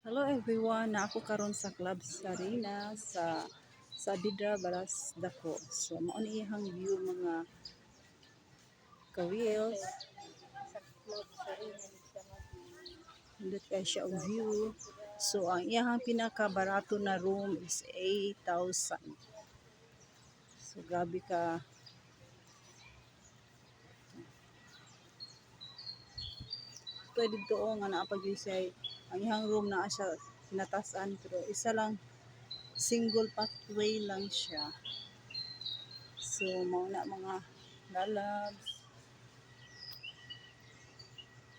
Hello everyone, na ako karon sa Club Sarina sa Bidra Baras Dako. So mao ni iyang view mga ka-wheels. Sa Club Sarina Nindot kay siya ang view. So ang iyang pinaka-barato na room is 8,000. So grabe ka. Pwede doon nga naapag-usay ang iyang room na siya pinatasan pero isa lang single pathway lang siya. So mao na mga lalabs.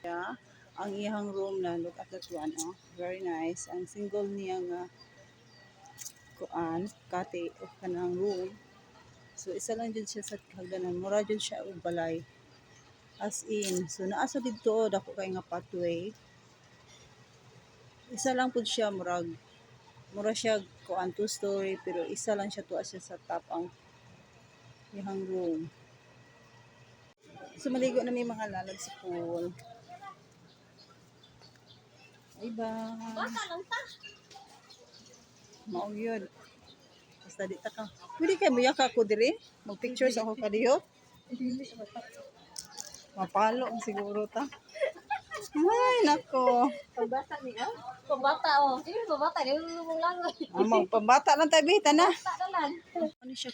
Yeah, ang iyang room na look at that one, oh. Very nice. Ang single niya nga kuan kati o kanang room. So isa lang jud siya sa hagdanan. Mura jud siya og balay. As in, so naa sa didto dako kay nga pathway. Isa lang pud siya mura siya kuan 2-story pero isa lang siya tuwa siya sa top ang iyang room. So maligo na may mga lalab sa pool. Bye-bye. Bata lang ta. Mao yun. Basta di ta ka. Pwede kayo muyak ako diri? Mag-pictures ako kadiyo? Mapalo ang siguro ta. Ay, nako. Pabata niya. Pabata oh. Sige pabata ni mo lang. Pambata lang tayo, bita na. Bata na lang. Ano siya